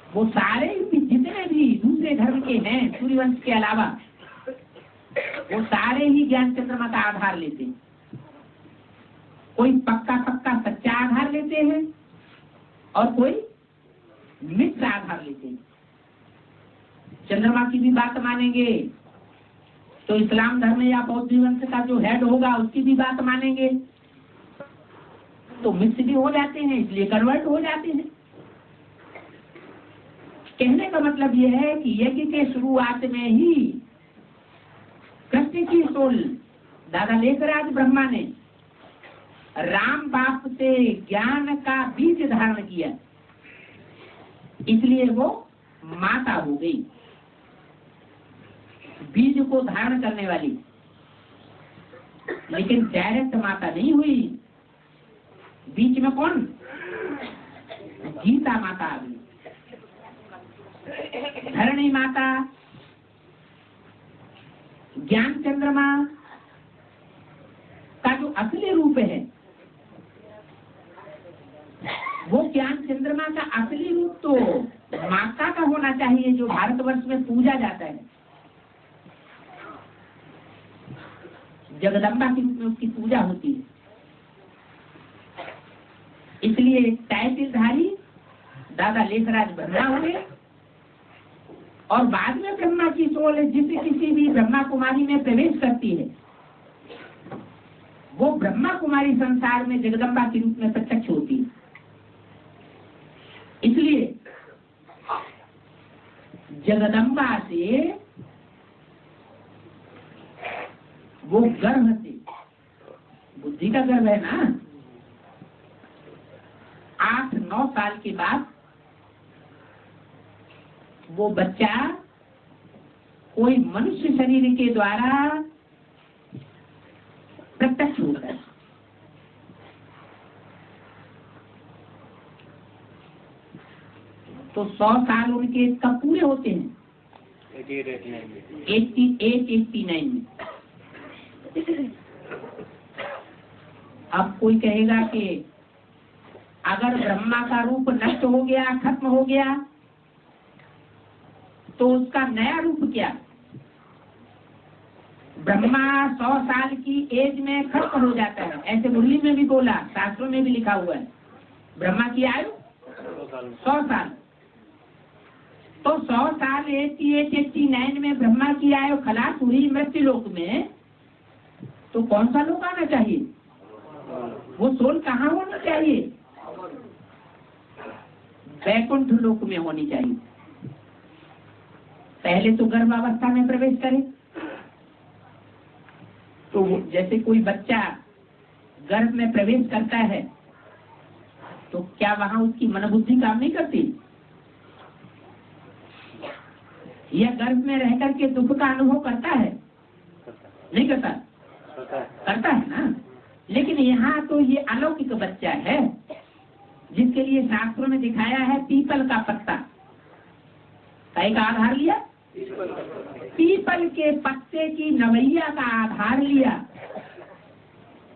वो सारे जितने भी दूसरे धर्म के हैं सूर्यवंश के अलावा, वो सारे ही ज्ञान चंद्रमा का आधार लेते हैं। कोई पक्का पक्का सच्चा आधार लेते हैं और कोई मिथ्या आधार लेते हैं। चंद्रमा की भी बात मानेंगे तो इस्लाम धर्म या बौद्ध वंश का जो हेड होगा उसकी भी बात मानेंगे, तो मिक्स भी हो जाते हैं, इसलिए कन्वर्ट हो जाते हैं। कहने का मतलब यह है कि यज्ञ के शुरुआत में ही कृष्ण की सोल दादा लेखराज ब्रह्मा ने राम बाप से ज्ञान का बीज धारण किया, इसलिए वो माता हो गई, बीज को धारण करने वाली। लेकिन डायरेक्ट माता नहीं हुई, बीच में कौन? गीता माता आ गई, धरणी माता, ज्ञान चंद्रमा का जो असली रूप है, वो ज्ञान चंद्रमा का असली रूप तो माता का होना चाहिए, जो भारतवर्ष में पूजा जाता है। जगदम्बा के रूप में उसकी पूजा होती है। इसलिए टाइटलधारी दादा लेखराज ब्रह्मा हुए और बाद में ब्रह्मा की सोल जिस किसी भी ब्रह्मा कुमारी में प्रवेश करती है वो ब्रह्मा कुमारी संसार में जगदम्बा के रूप में प्रत्यक्ष होती है। इसलिए जगदम्बा से वो गर्भ से, बुद्धि का गर्भ है ना, 8-9 साल के बाद वो बच्चा कोई मनुष्य शरीर के द्वारा प्रत्यक्ष होता है। तो 100 साल उनके कब पूरे होते हैं? 88-89 में। अब कोई कहेगा कि अगर ब्रह्मा का रूप नष्ट हो गया, खत्म हो गया, तो उसका नया रूप क्या? ब्रह्मा 100 साल की एज में खत्म हो जाता है, ऐसे मुरली में भी बोला, शास्त्रों में भी लिखा हुआ है। ब्रह्मा की आयु 100 साल। तो 100 साल 88-89 में ब्रह्मा की आयु खलास हुई मृत्यु लोक में, तो कौन सा लोक आना चाहिए? वो सोल कहाँ होनी चाहिए? वैकुंठ लोक में होनी चाहिए। पहले तो गर्भावस्था में प्रवेश करे। तो जैसे कोई बच्चा गर्भ में प्रवेश करता है तो क्या वहां उसकी मनोबुद्धि काम नहीं करती? या गर्भ में रह करके दुख का अनुभव करता है? नहीं करता? करता है ना। लेकिन यहाँ तो ये अलौकिक बच्चा है जिसके लिए शास्त्रों में दिखाया है पीपल का पत्ता। का आधार लिया, पीपल के पत्ते की नवैया का आधार लिया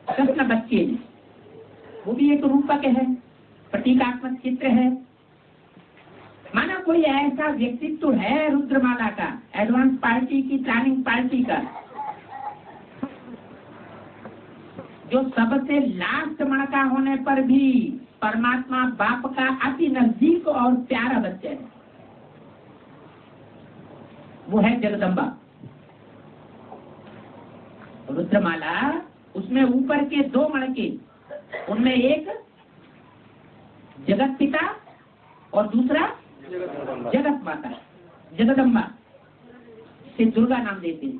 कृष्ण बच्चे ने। वो भी एक रूपक है, प्रतीकात्मक चित्र है। माना कोई ऐसा व्यक्तित्व है रुद्रमाला का, एडवांस पार्टी की, प्लानिंग पार्टी का, जो सबसे लास्ट मणका होने पर भी परमात्मा बाप का अति नजदीक और प्यारा बच्चा है। वो है जगदम्बा। रुद्रमाला, उसमें ऊपर के 2 मणके, उनमें एक जगत पिता और दूसरा जगत माता, जगदम्बा से दुर्गा नाम देते हैं।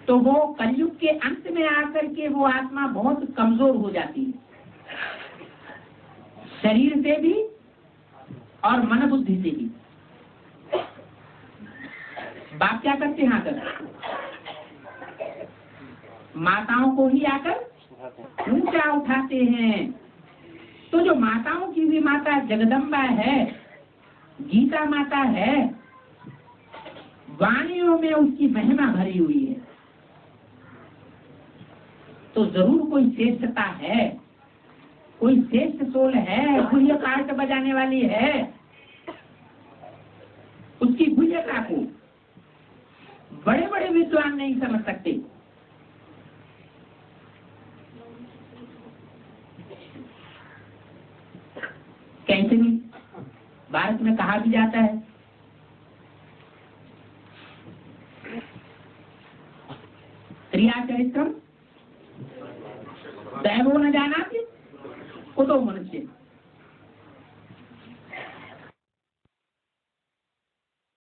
तो वो कलयुग के अंत में आकर के वो आत्मा बहुत कमजोर हो जाती है, शरीर से भी और मन बुद्धि से भी। बाप क्या करते हैं? आकर माताओं को ही आकर ऊंचा उठाते हैं। तो जो माताओं की भी माता जगदम्बा है, गीता माता है, वाणियों में उसकी महिमा भरी हुई है। तो जरूर कोई श्रेष्ठता है, कोई श्रेष्ठ सोल है, गुह्य कार्ट बजाने वाली है। उसकी गुह्यता को बड़े बड़े विद्वान नहीं समझ सकते। कैसे भी भारत में कहा भी जाता है, क्रिया चरित्रम दैवो न जानाति कुतो मनुष्य।